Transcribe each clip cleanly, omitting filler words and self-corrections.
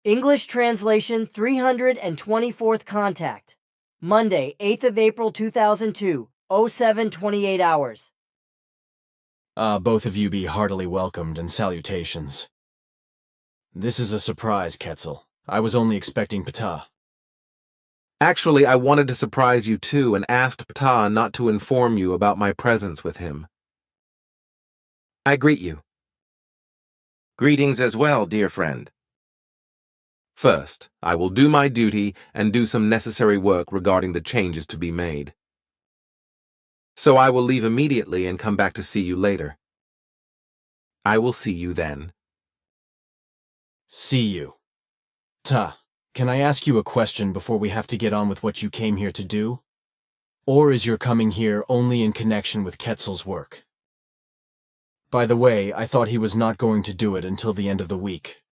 English translation 324th contact. Monday, 8th of April 2002, 07:28 hours. Both of you be heartily welcomed and salutations. This is a surprise, Quetzal. I was only expecting Ptah. Actually, I wanted to surprise you too and asked Ptah not to inform you about my presence with him. I greet you. Greetings as well, dear friend. First, I will do my duty and do some necessary work regarding the changes to be made. So I will leave immediately and come back to see you later. I will see you then. See you. Ptah, can I ask you a question before we have to get on with what you came here to do? Or is your coming here only in connection with Quetzal's work? By the way, I thought he was not going to do it until the end of the week.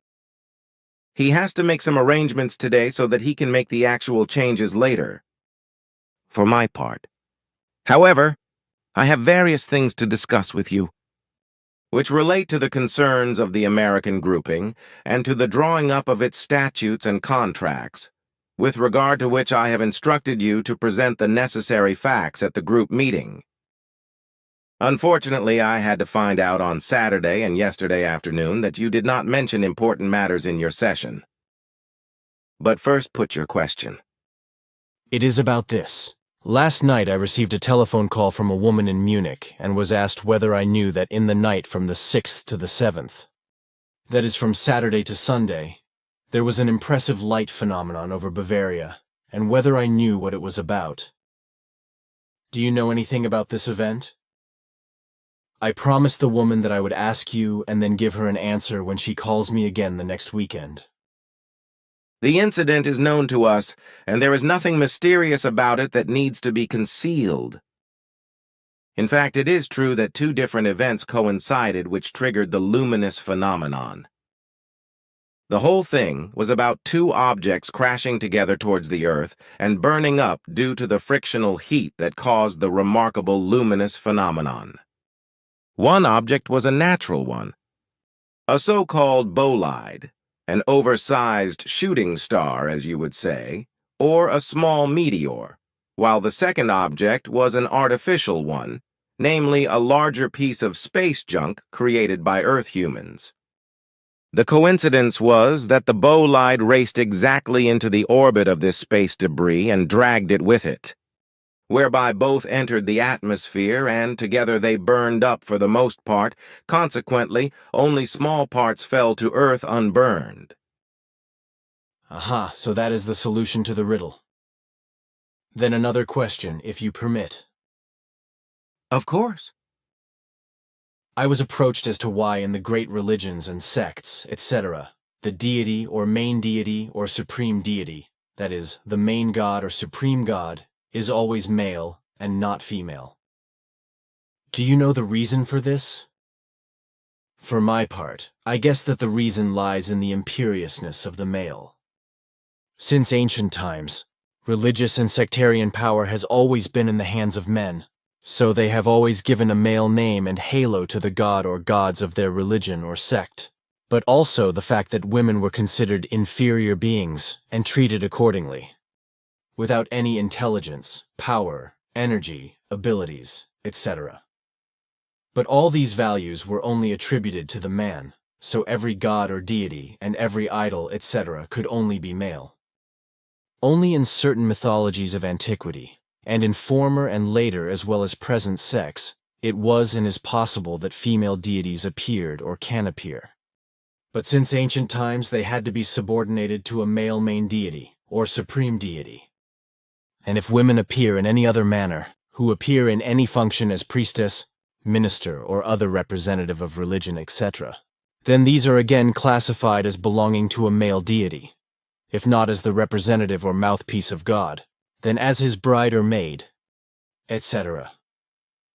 He has to make some arrangements today so that he can make the actual changes later. For my part. However, I have various things to discuss with you, which relate to the concerns of the American grouping and to the drawing up of its statutes and contracts, with regard to which I have instructed you to present the necessary facts at the group meeting. Unfortunately, I had to find out on Saturday and yesterday afternoon that you did not mention important matters in your session. But first, put your question. It is about this. Last night I received a telephone call from a woman in Munich and was asked whether I knew that in the night from the 6th to the 7th, that is from Saturday to Sunday, there was an impressive light phenomenon over Bavaria, and whether I knew what it was about. Do you know anything about this event? I promised the woman that I would ask you and then give her an answer when she calls me again the next weekend. The incident is known to us, and there is nothing mysterious about it that needs to be concealed. In fact, it is true that two different events coincided which triggered the luminous phenomenon. The whole thing was about two objects crashing together towards the Earth and burning up due to the frictional heat that caused the remarkable luminous phenomenon. One object was a natural one, a so-called bolide, an oversized shooting star, as you would say, or a small meteor, while the second object was an artificial one, namely a larger piece of space junk created by Earth humans. The coincidence was that the bolide raced exactly into the orbit of this space debris and dragged it with it, whereby both entered the atmosphere and together they burned up for the most part. Consequently, only small parts fell to Earth unburned. Aha, so that is the solution to the riddle. Then another question, if you permit. Of course. I was approached as to why in the great religions and sects, etc., the deity or main deity or supreme deity, that is, the main god or supreme god, is always male and not female. Do you know the reason for this? For my part, I guess that the reason lies in the imperiousness of the male. Since ancient times, religious and sectarian power has always been in the hands of men, so they have always given a male name and halo to the god or gods of their religion or sect, but also the fact that women were considered inferior beings and treated accordingly, without any intelligence, power, energy, abilities, etc. But all these values were only attributed to the man, so every god or deity and every idol, etc., could only be male. Only in certain mythologies of antiquity, and in former and later as well as present sects, it was and is possible that female deities appeared or can appear. But since ancient times they had to be subordinated to a male main deity or supreme deity. And if women appear in any other manner, who appear in any function as priestess, minister, or other representative of religion, etc., then these are again classified as belonging to a male deity, if not as the representative or mouthpiece of God, then as his bride or maid, etc.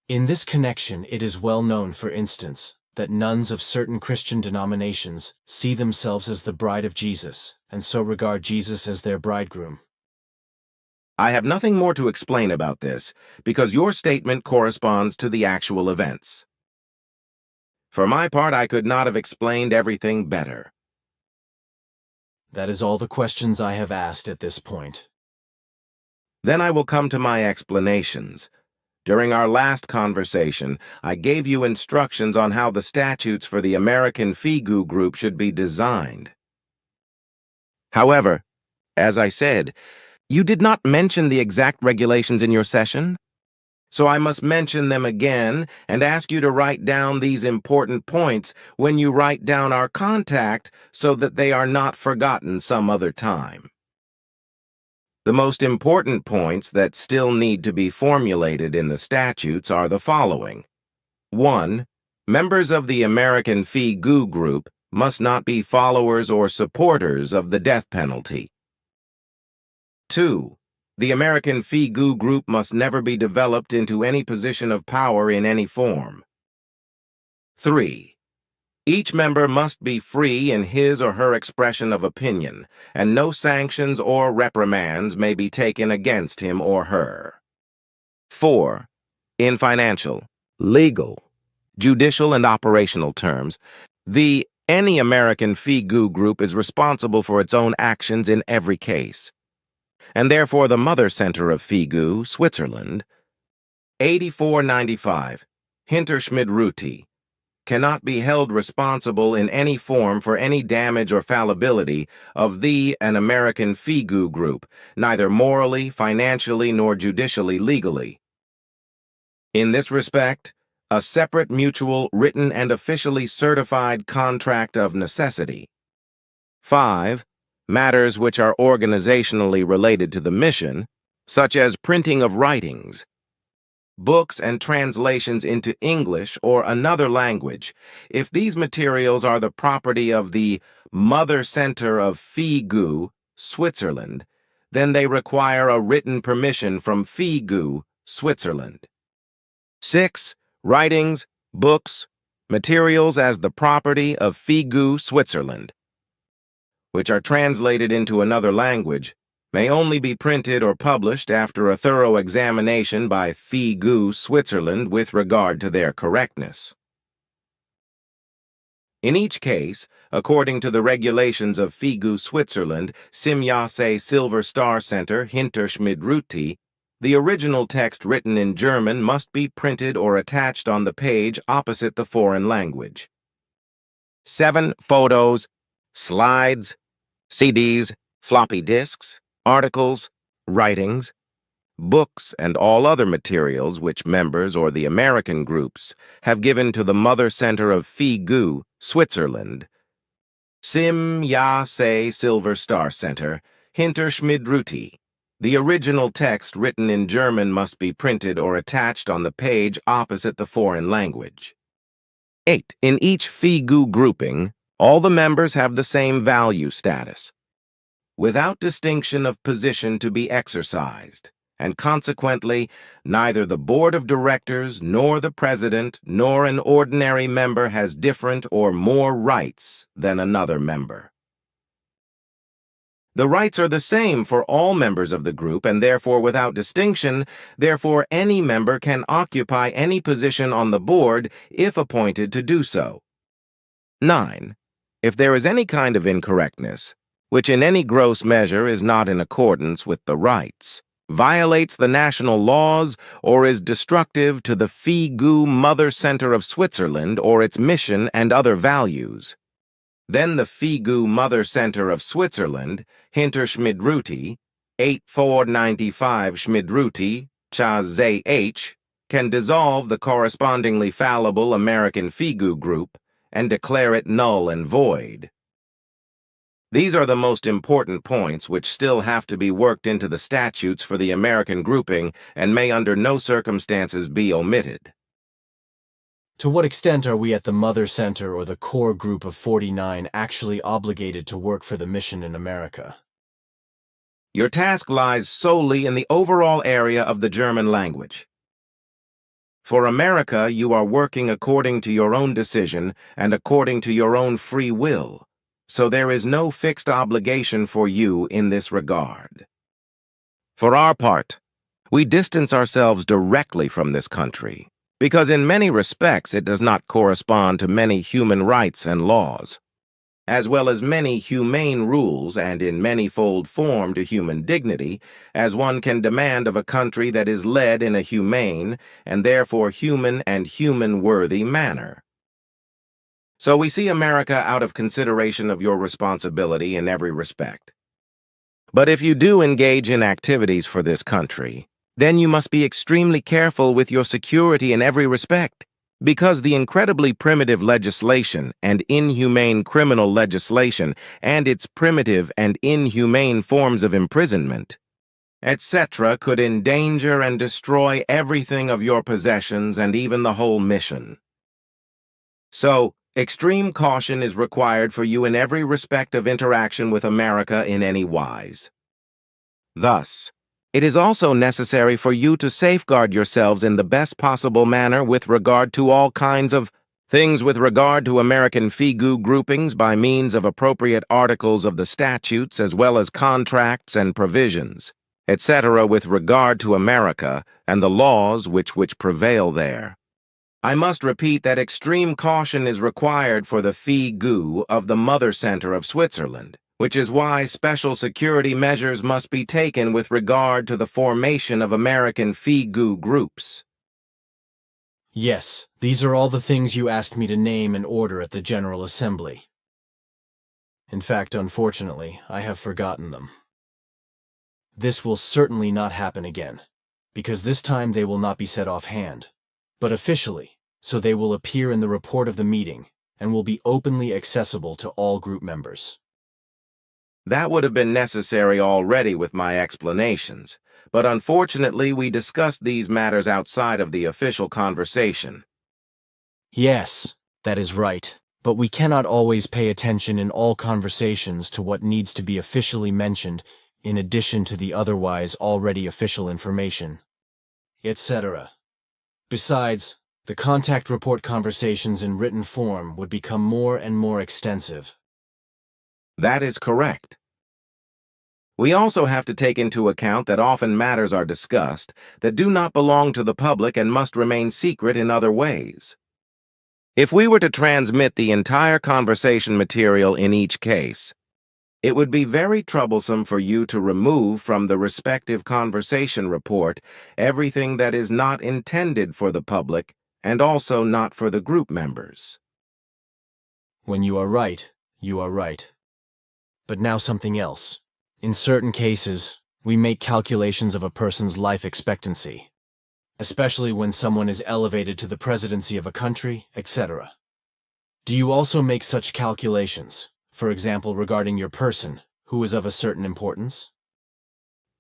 In this connection, it is well known, for instance, that nuns of certain Christian denominations see themselves as the bride of Jesus, and so regard Jesus as their bridegroom. I have nothing more to explain about this, because your statement corresponds to the actual events. For my part, I could not have explained everything better. That is all the questions I have asked at this point. Then I will come to my explanations. During our last conversation, I gave you instructions on how the statutes for the American Figu Group should be designed. However, as I said, you did not mention the exact regulations in your session, so I must mention them again and ask you to write down these important points when you write down our contact so that they are not forgotten some other time. The most important points that still need to be formulated in the statutes are the following. 1. Members of the American Figu Group must not be followers or supporters of the death penalty. 2. The American Figu Group must never be developed into any position of power in any form. 3. Each member must be free in his or her expression of opinion, and no sanctions or reprimands may be taken against him or her. 4. In financial, legal, judicial, and operational terms, any American Figu Group is responsible for its own actions in every case, and therefore the Mother Center of Figu, Switzerland, 8495, Hinterschmidt-Ruti, cannot be held responsible in any form for any damage or fallibility of an American Figu Group, neither morally, financially, nor judicially legally. In this respect, a separate mutual, written, and officially certified contract of necessity. 5. Matters which are organizationally related to the mission, such as printing of writings, books and translations into English or another language, if these materials are the property of the Mother Center of Figu, Switzerland, then they require a written permission from Figu, Switzerland. 6. Writings, books, materials as the property of Figu, Switzerland, which are translated into another language, may only be printed or published after a thorough examination by Figu, Switzerland with regard to their correctness. In each case, according to the regulations of Figu, Switzerland, Simjase Silver Star Center, Hinterschmidt-Ruti, the original text written in German must be printed or attached on the page opposite the foreign language. 7. Photos, slides, CDs, floppy disks, articles, writings, books, and all other materials which members or the American groups have given to the Mother Center of Figu, Switzerland, Simjase Silver Star Center, Hinterschmidt-Ruti. The original text written in German must be printed or attached on the page opposite the foreign language. 8. In each Figu grouping, all the members have the same value status, without distinction of position to be exercised, and consequently, neither the board of directors, nor the president, nor an ordinary member has different or more rights than another member. The rights are the same for all members of the group and therefore without distinction, therefore any member can occupy any position on the board if appointed to do so. 9. If there is any kind of incorrectness, which in any gross measure is not in accordance with the rights, violates the national laws, or is destructive to the Figu Mother Center of Switzerland or its mission and other values, then the Figu Mother Center of Switzerland, Hinterschmidt-Ruti, 8495 Schmidt-Ruti, Cha-ZH, can dissolve the correspondingly fallible American Figu Group and declare it null and void. These are the most important points which still have to be worked into the statutes for the American grouping and may under no circumstances be omitted. To what extent are we at the Mother Center or the core group of 49 actually obligated to work for the mission in America? Your task lies solely in the overall area of the German language. For America, you are working according to your own decision and according to your own free will, so there is no fixed obligation for you in this regard. For our part, we distance ourselves directly from this country, because in many respects it does not correspond to many human rights and laws. as well as many humane rules and in many-fold form to human dignity, as one can demand of a country that is led in a humane and therefore human and human-worthy manner. So we see America out of consideration of your responsibility in every respect. But if you do engage in activities for this country, then you must be extremely careful with your security in every respect, because the incredibly primitive legislation and inhumane criminal legislation and its primitive and inhumane forms of imprisonment, etc., could endanger and destroy everything of your possessions and even the whole mission. So, extreme caution is required for you in every respect of interaction with America in any wise. Thus, it is also necessary for you to safeguard yourselves in the best possible manner with regard to all kinds of things with regard to American FIGU groupings by means of appropriate articles of the statutes as well as contracts and provisions, etc. with regard to America and the laws which prevail there. I must repeat that extreme caution is required for the FIGU of the Mother Center of Switzerland, which is why special security measures must be taken with regard to the formation of American FIGU groups. Yes, these are all the things you asked me to name and order at the General Assembly. In fact, unfortunately, I have forgotten them. This will certainly not happen again, because this time they will not be said offhand, but officially, so they will appear in the report of the meeting and will be openly accessible to all group members. That would have been necessary already with my explanations, but unfortunately we discussed these matters outside of the official conversation. Yes, that is right, but we cannot always pay attention in all conversations to what needs to be officially mentioned in addition to the otherwise already official information, etc. Besides, the contact report conversations in written form would become more and more extensive. That is correct. We also have to take into account that often matters are discussed that do not belong to the public and must remain secret in other ways. If we were to transmit the entire conversation material in each case, it would be very troublesome for you to remove from the respective conversation report everything that is not intended for the public and also not for the group members. When you are right, you are right. But now something else. In certain cases, we make calculations of a person's life expectancy, especially when someone is elevated to the presidency of a country, etc. Do you also make such calculations, for example regarding your person, who is of a certain importance?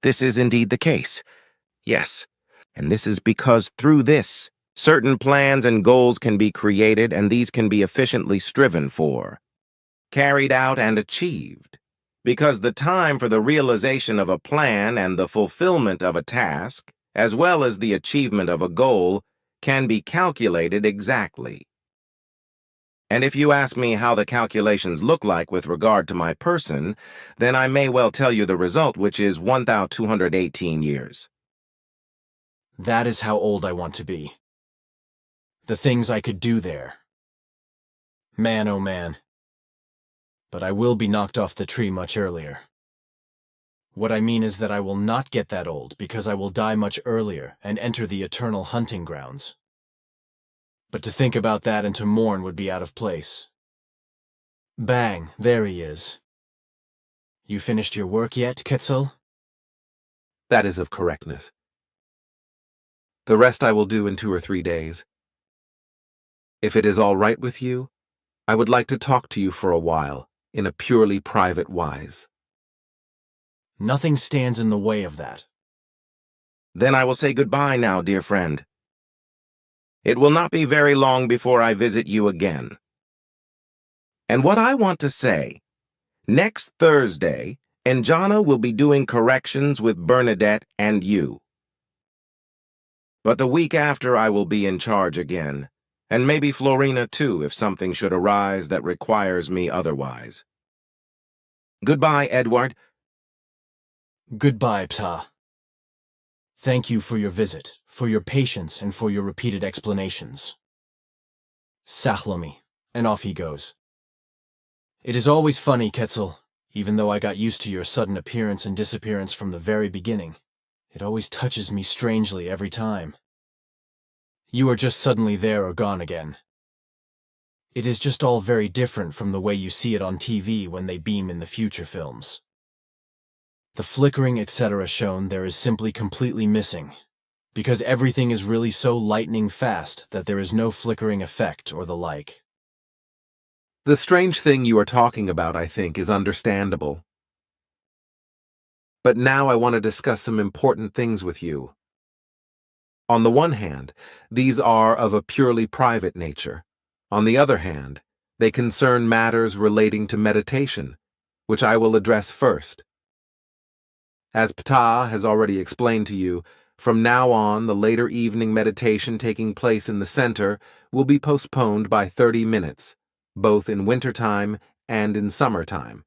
This is indeed the case. Yes, and this is because through this, certain plans and goals can be created and these can be efficiently striven for, carried out and achieved, because the time for the realization of a plan and the fulfillment of a task, as well as the achievement of a goal, can be calculated exactly. And if you ask me how the calculations look like with regard to my person, then I may well tell you the result, which is 1,218 years. That is how old I want to be. The things I could do there. Man, oh man. But I will be knocked off the tree much earlier. What I mean is that I will not get that old because I will die much earlier and enter the eternal hunting grounds. But to think about that and to mourn would be out of place. Bang, there he is. You finished your work yet, Quetzal? That is of correctness. The rest I will do in 2 or 3 days. If it is all right with you, I would like to talk to you for a while, in a purely private wise. Nothing stands in the way of that. Then I will say goodbye now, dear friend. It will not be very long before I visit you again. And what I want to say, next Thursday, Njana will be doing corrections with Bernadette and you. But the week after I will be in charge again, and maybe Florina too if something should arise that requires me otherwise. Goodbye, Edward. Goodbye, Ptah. Thank you for your visit, for your patience, and for your repeated explanations. Sahlomi, and off he goes. It is always funny, Ketzel, even though I got used to your sudden appearance and disappearance from the very beginning. It always touches me strangely every time. You are just suddenly there or gone again. It is just all very different from the way you see it on TV when they beam in the future films. The flickering etc. shown there is simply completely missing, because everything is really so lightning fast that there is no flickering effect or the like. The strange thing you are talking about, I think, is understandable. But now I want to discuss some important things with you. On the one hand, these are of a purely private nature. On the other hand, they concern matters relating to meditation, which I will address first. As Ptah has already explained to you, from now on the later evening meditation taking place in the center will be postponed by 30 minutes, both in wintertime and in summertime.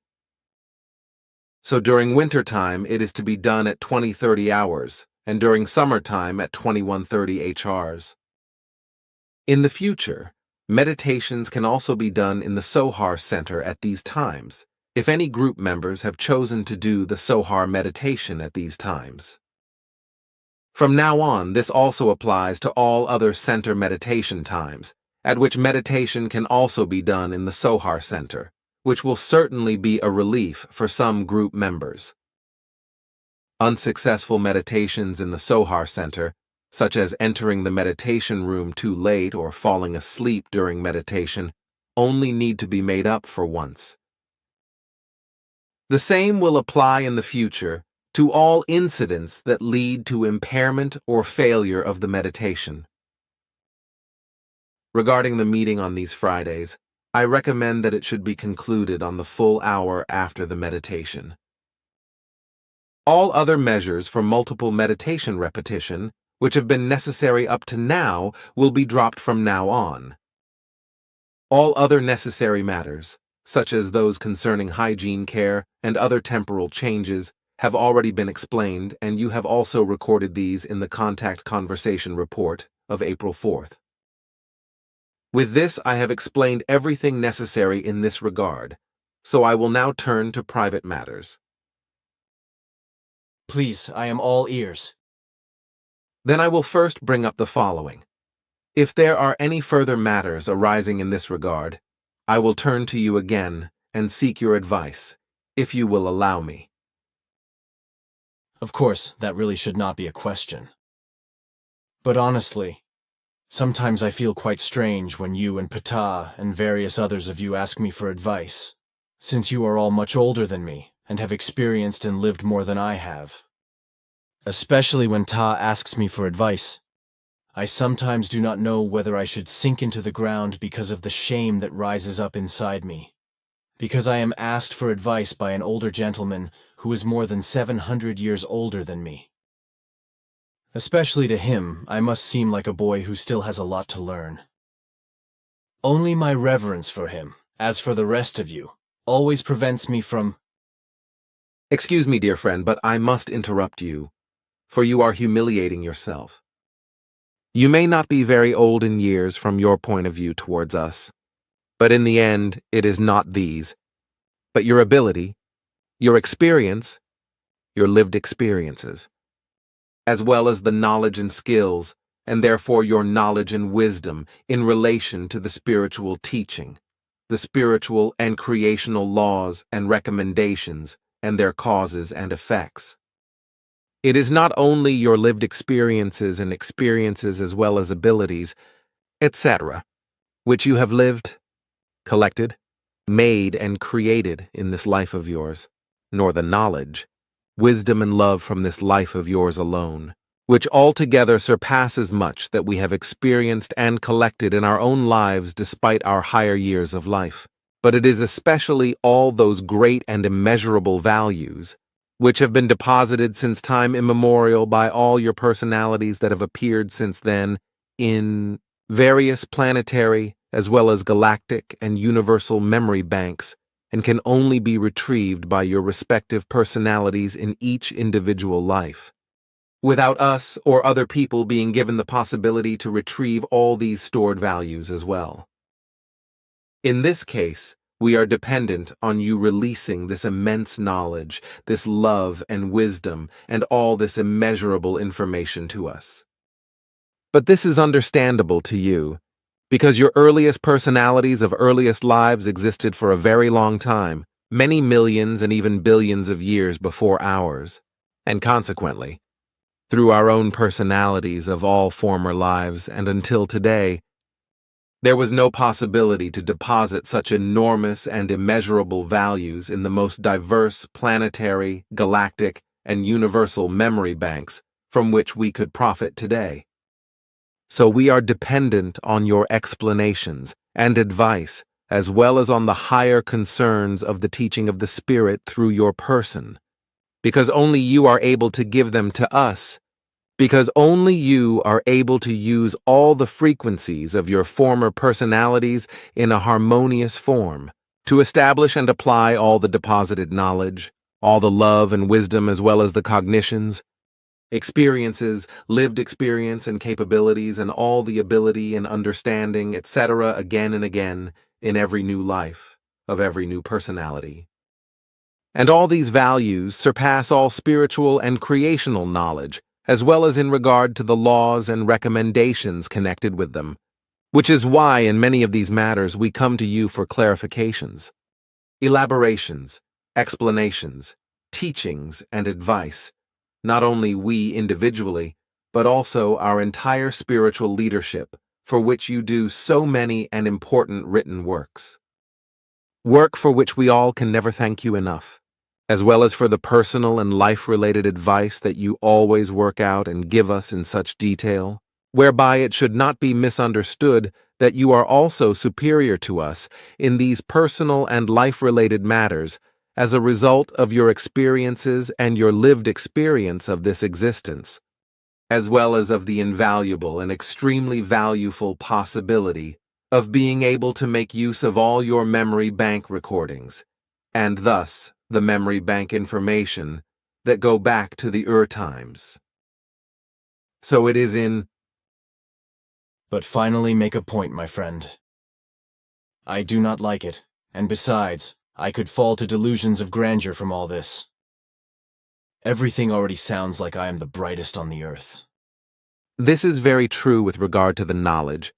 So during wintertime it is to be done at 20:30 hours, and during summertime at 21:30 HRs. In the future, meditations can also be done in the Sohar Center at these times, if any group members have chosen to do the Sohar meditation at these times. From now on, this also applies to all other center meditation times, at which meditation can also be done in the Sohar Center, which will certainly be a relief for some group members. Unsuccessful meditations in the Sohar Center, such as entering the meditation room too late or falling asleep during meditation, only need to be made up for once. The same will apply in the future to all incidents that lead to impairment or failure of the meditation. Regarding the meeting on these Fridays, I recommend that it should be concluded on the full hour after the meditation. All other measures for multiple meditation repetition, which have been necessary up to now, will be dropped from now on. All other necessary matters, such as those concerning hygiene care and other temporal changes, have already been explained, and you have also recorded these in the Contact Conversation Report of April 4th. With this, I have explained everything necessary in this regard, so I will now turn to private matters. Please, I am all ears. Then I will first bring up the following. If there are any further matters arising in this regard, I will turn to you again and seek your advice, if you will allow me. Of course, that really should not be a question. But honestly, sometimes I feel quite strange when you and Ptah and various others of you ask me for advice, since you are all much older than me and have experienced and lived more than I have. Especially when Ta asks me for advice. I sometimes do not know whether I should sink into the ground because of the shame that rises up inside me, because I am asked for advice by an older gentleman who is more than 700 years older than me. Especially to him, I must seem like a boy who still has a lot to learn. Only my reverence for him, as for the rest of you, always prevents me from— Excuse me, dear friend, but I must interrupt you, for you are humiliating yourself. You may not be very old in years from your point of view towards us, but in the end, it is not these, but your ability, your experience, your lived experiences, as well as the knowledge and skills, and therefore your knowledge and wisdom in relation to the spiritual teaching, the spiritual and creational laws and recommendations, and their causes and effects. It is not only your lived experiences and experiences as well as abilities, etc., which you have lived, collected, made, and created in this life of yours, nor the knowledge, wisdom, and love from this life of yours alone, which altogether surpasses much that we have experienced and collected in our own lives despite our higher years of life. But it is especially all those great and immeasurable values which have been deposited since time immemorial by all your personalities that have appeared since then in various planetary as well as galactic and universal memory banks, and can only be retrieved by your respective personalities in each individual life, without us or other people being given the possibility to retrieve all these stored values as well. In this case, We are dependent on you releasing this immense knowledge, this love and wisdom, and all this immeasurable information to us. But this is understandable to you, because your earliest personalities of earliest lives existed for a very long time, many millions and even billions of years before ours, and consequently, through our own personalities of all former lives and until today, there was no possibility to deposit such enormous and immeasurable values in the most diverse planetary, galactic, and universal memory banks from which we could profit today. So we are dependent on your explanations and advice, as well as on the higher concerns of the teaching of the Spirit through your person, because only you are able to give them to us, because only you are able to use all the frequencies of your former personalities in a harmonious form, to establish and apply all the deposited knowledge, all the love and wisdom as well as the cognitions, experiences, lived experience and capabilities, and all the ability and understanding, etc., again and again, in every new life, of every new personality. And all these values surpass all spiritual and creational knowledge, as well as in regard to the laws and recommendations connected with them, which is why in many of these matters we come to you for clarifications, elaborations, explanations, teachings, and advice, not only we individually, but also our entire spiritual leadership, for which you do so many and important written works. Work for which we all can never thank you enough, as well as for the personal and life-related advice that you always work out and give us in such detail, whereby it should not be misunderstood that you are also superior to us in these personal and life-related matters as a result of your experiences and your lived experience of this existence, as well as of the invaluable and extremely valuable possibility of being able to make use of all your memory bank recordings, and thus the memory bank information that go back to the times. So it is in... But finally make a point, my friend. I do not like it, and besides, I could fall to delusions of grandeur from all this. Everything already sounds like I am the brightest on the earth. This is very true with regard to the knowledge,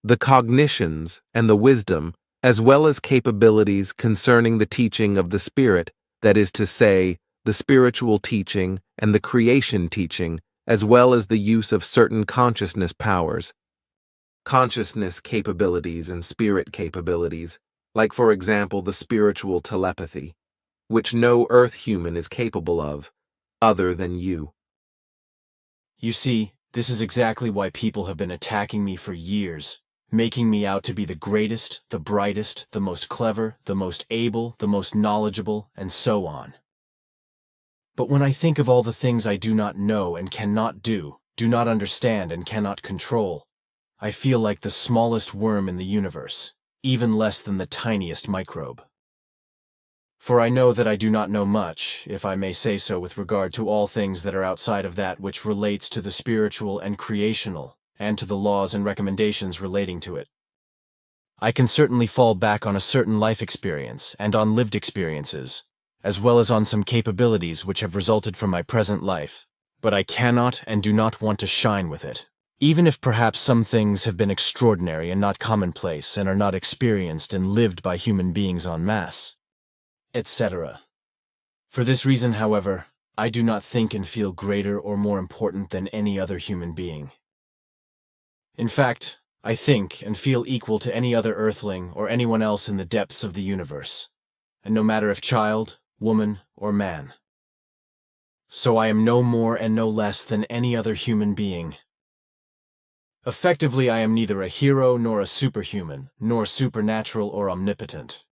the cognitions, and the wisdom, as well as capabilities concerning the teaching of the Spirit, that is to say, the spiritual teaching and the creation teaching, as well as the use of certain consciousness powers, consciousness capabilities and spirit capabilities, like for example the spiritual telepathy, which no earth human is capable of, other than you. You see, this is exactly why people have been attacking me for years, making me out to be the greatest, the brightest, the most clever, the most able, the most knowledgeable, and so on. But when I think of all the things I do not know and cannot do not understand and cannot control, I feel like the smallest worm in the universe, even less than the tiniest microbe. For I know that I do not know much, if I may say so, with regard to all things that are outside of that which relates to the spiritual and creational, and to the laws and recommendations relating to it. I can certainly fall back on a certain life experience and on lived experiences, as well as on some capabilities which have resulted from my present life, but I cannot and do not want to shine with it, even if perhaps some things have been extraordinary and not commonplace and are not experienced and lived by human beings en masse, etc. For this reason, however, I do not think and feel greater or more important than any other human being. In fact, I think and feel equal to any other earthling or anyone else in the depths of the universe, and no matter if child, woman, or man. So I am no more and no less than any other human being. Effectively, I am neither a hero nor a superhuman, nor supernatural or omnipotent.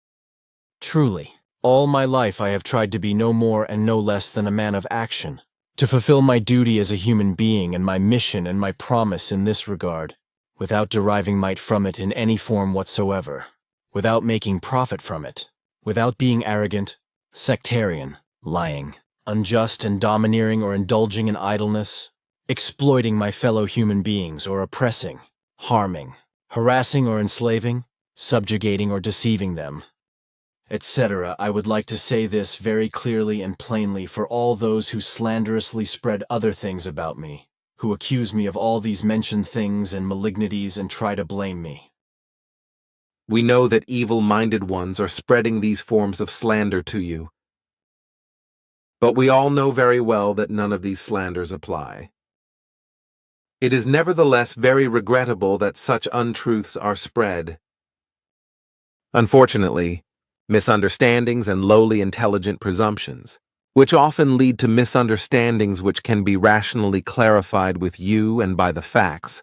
Truly, all my life I have tried to be no more and no less than a man of action, to fulfill my duty as a human being and my mission and my promise in this regard, without deriving might from it in any form whatsoever, without making profit from it, without being arrogant, sectarian, lying, unjust and domineering or indulging in idleness, exploiting my fellow human beings or oppressing, harming, harassing or enslaving, subjugating or deceiving them, etc. I would like to say this very clearly and plainly for all those who slanderously spread other things about me, who accuse me of all these mentioned things and malignities and try to blame me. We know that evil-minded ones are spreading these forms of slander to you. But we all know very well that none of these slanders apply. It is nevertheless very regrettable that such untruths are spread. Unfortunately, misunderstandings and lowly intelligent presumptions, which often lead to misunderstandings which can be rationally clarified with you and by the facts,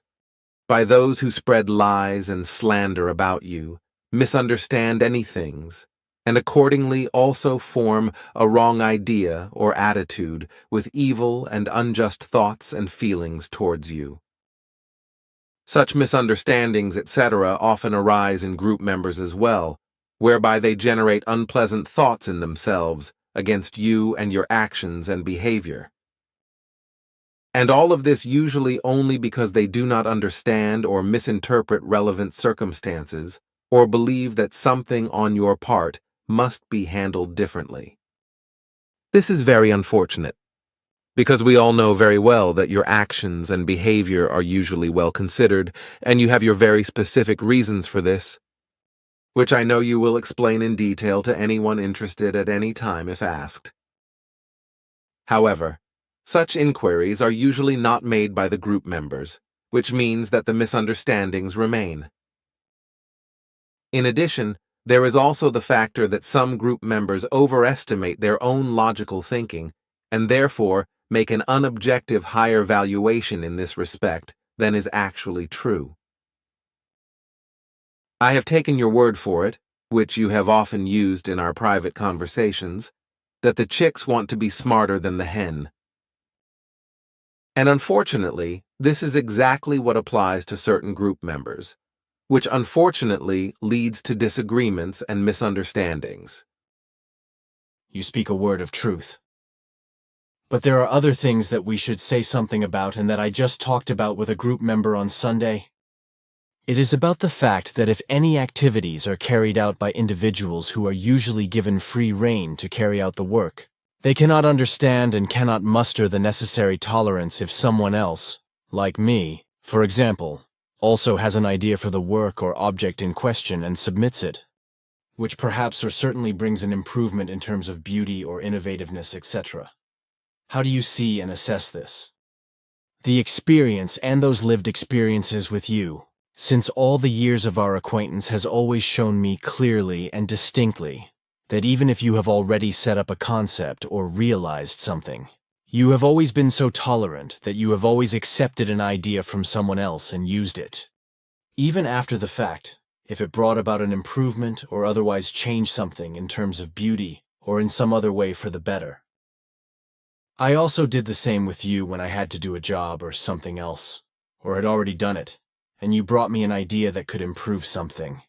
by those who spread lies and slander about you, misunderstand any things, and accordingly also form a wrong idea or attitude with evil and unjust thoughts and feelings towards you. Such misunderstandings, etc., often arise in group members as well, whereby they generate unpleasant thoughts in themselves against you and your actions and behavior. And all of this usually only because they do not understand or misinterpret relevant circumstances, or believe that something on your part must be handled differently. This is very unfortunate, because we all know very well that your actions and behavior are usually well considered, and you have your very specific reasons for this, which I know you will explain in detail to anyone interested at any time if asked. However, such inquiries are usually not made by the group members, which means that the misunderstandings remain. In addition, there is also the factor that some group members overestimate their own logical thinking, and therefore make an unobjective higher valuation in this respect than is actually true. I have taken your word for it, which you have often used in our private conversations, that the chicks want to be smarter than the hen. And unfortunately, this is exactly what applies to certain group members, which unfortunately leads to disagreements and misunderstandings. You speak a word of truth. But there are other things that we should say something about and that I just talked about with a group member on Sunday. It is about the fact that if any activities are carried out by individuals who are usually given free rein to carry out the work, they cannot understand and cannot muster the necessary tolerance if someone else, like me, for example, also has an idea for the work or object in question and submits it, which perhaps or certainly brings an improvement in terms of beauty or innovativeness, etc. How do you see and assess this? The experience and those lived experiences with you, since all the years of our acquaintance, has always shown me clearly and distinctly that even if you have already set up a concept or realized something, you have always been so tolerant that you have always accepted an idea from someone else and used it. Even after the fact, if it brought about an improvement or otherwise changed something in terms of beauty or in some other way for the better. I also did the same with you when I had to do a job or something else, or had already done it, and you brought me an idea that could improve something.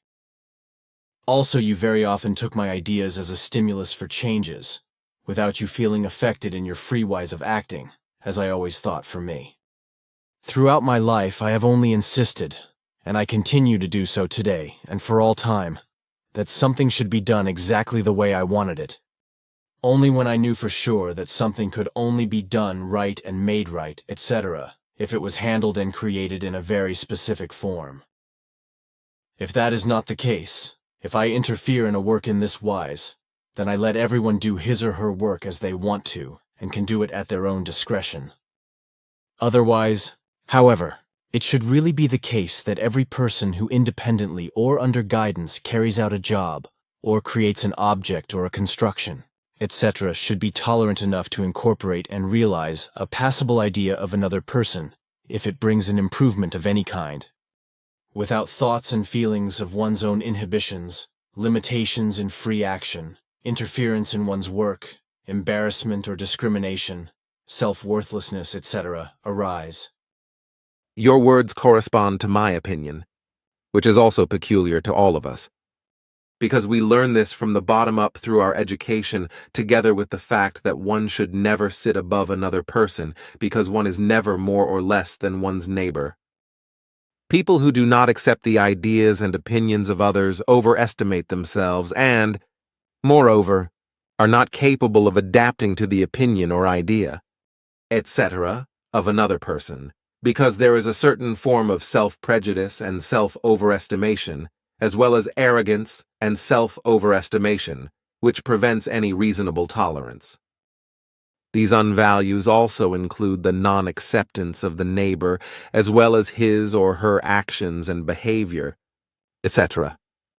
Also, you very often took my ideas as a stimulus for changes, without you feeling affected in your free wise of acting, as I always thought for me. Throughout my life, I have only insisted, and I continue to do so today and for all time, that something should be done exactly the way I wanted it. Only when I knew for sure that something could only be done right and made right, etc., if it was handled and created in a very specific form. If that is not the case, if I interfere in a work in this wise, then I let everyone do his or her work as they want to, and can do it at their own discretion. Otherwise, however, it should really be the case that every person who independently or under guidance carries out a job, or creates an object or a construction, etc., should be tolerant enough to incorporate and realize a passable idea of another person, if it brings an improvement of any kind, without thoughts and feelings of one's own inhibitions, limitations in free action, interference in one's work, embarrassment or discrimination, self-worthlessness, etc., arise. Your words correspond to my opinion, which is also peculiar to all of us, because we learn this from the bottom up through our education, together with the fact that one should never sit above another person because one is never more or less than one's neighbor. People who do not accept the ideas and opinions of others overestimate themselves and, moreover, are not capable of adapting to the opinion or idea, etc., of another person, because there is a certain form of self-prejudice and self-overestimation, as well as arrogance and self-overestimation, which prevents any reasonable tolerance. These unvalues also include the non-acceptance of the neighbor, as well as his or her actions and behavior, etc.,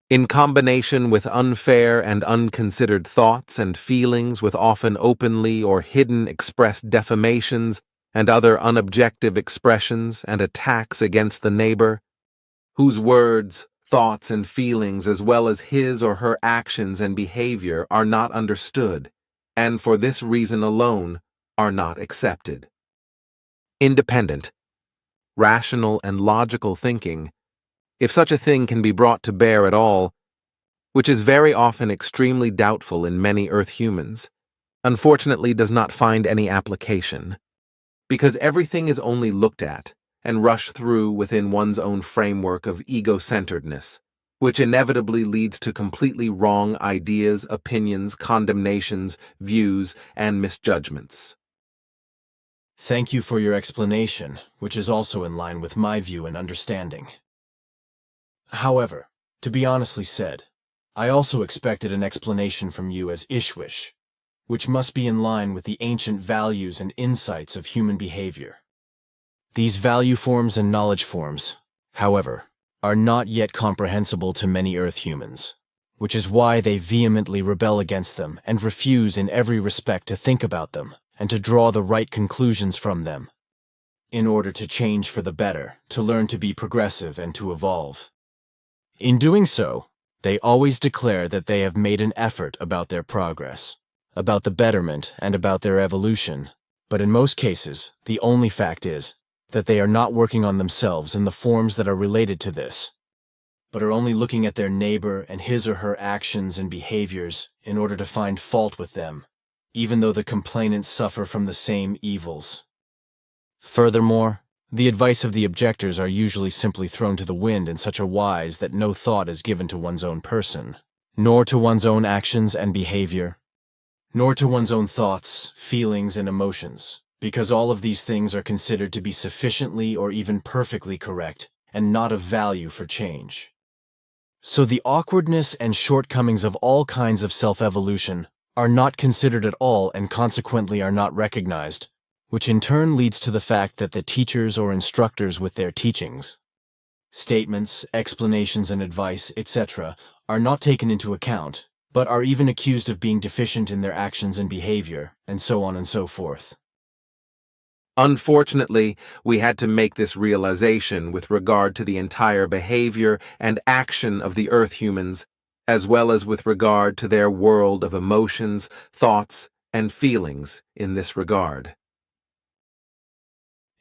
in combination with unfair and unconsidered thoughts and feelings, with often openly or hidden expressed defamations and other unobjective expressions and attacks against the neighbor, whose words, thoughts, and feelings, as well as his or her actions and behavior, are not understood, and for this reason alone are not accepted. Independent, rational, and logical thinking, if such a thing can be brought to bear at all, which is very often extremely doubtful in many Earth humans, unfortunately does not find any application, because everything is only looked at and rushed through within one's own framework of ego-centeredness, which inevitably leads to completely wrong ideas, opinions, condemnations, views, and misjudgments. Thank you for your explanation, which is also in line with my view and understanding. However, to be honestly said, I also expected an explanation from you as Ishwish, which must be in line with the ancient values and insights of human behavior. These value forms and knowledge forms, however, are not yet comprehensible to many Earth humans, which is why they vehemently rebel against them and refuse in every respect to think about them and to draw the right conclusions from them, in order to change for the better, to learn to be progressive and to evolve. In doing so, they always declare that they have made an effort about their progress, about the betterment, and about their evolution, but in most cases, the only fact is that they are not working on themselves in the forms that are related to this, but are only looking at their neighbor and his or her actions and behaviors in order to find fault with them, even though the complainants suffer from the same evils. Furthermore, the advice of the objectors are usually simply thrown to the wind in such a wise that no thought is given to one's own person, nor to one's own actions and behavior, nor to one's own thoughts, feelings, and emotions, because all of these things are considered to be sufficiently or even perfectly correct and not of value for change. So the awkwardness and shortcomings of all kinds of self-evolution are not considered at all and consequently are not recognized, which in turn leads to the fact that the teachers or instructors with their teachings, statements, explanations, and advice, etc., are not taken into account, but are even accused of being deficient in their actions and behavior, and so on and so forth. Unfortunately, we had to make this realization with regard to the entire behavior and action of the Earth humans, as well as with regard to their world of emotions, thoughts, and feelings in this regard.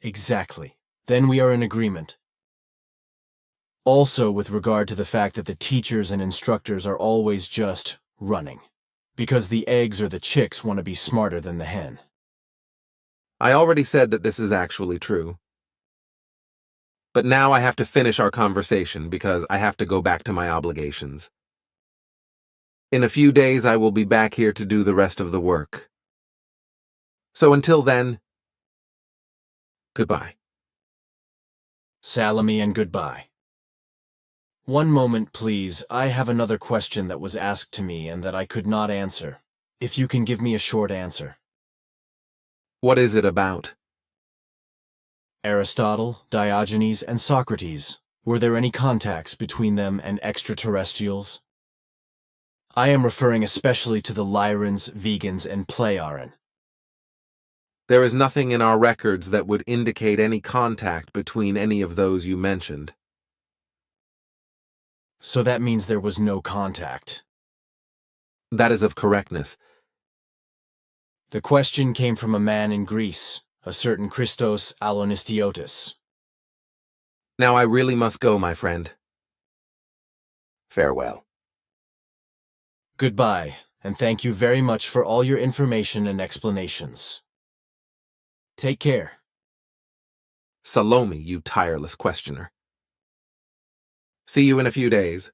Exactly. Then we are in agreement. Also with regard to the fact that the teachers and instructors are always just running, because the eggs or the chicks want to be smarter than the hen. I already said that this is actually true. But now I have to finish our conversation because I have to go back to my obligations. In a few days I will be back here to do the rest of the work. So until then, goodbye. Salami and goodbye. One moment, please. I have another question that was asked to me and that I could not answer. If you can give me a short answer. What is it about? Aristotle, Diogenes, and Socrates. Were there any contacts between them and extraterrestrials? I am referring especially to the Lyrans, Vegans, and Pleiaren. There is nothing in our records that would indicate any contact between any of those you mentioned. So that means there was no contact. That is of correctness. The question came from a man in Greece, a certain Christos Alonistiotis. Now I really must go, my friend. Farewell. Goodbye, and thank you very much for all your information and explanations. Take care. Salome, you tireless questioner. See you in a few days.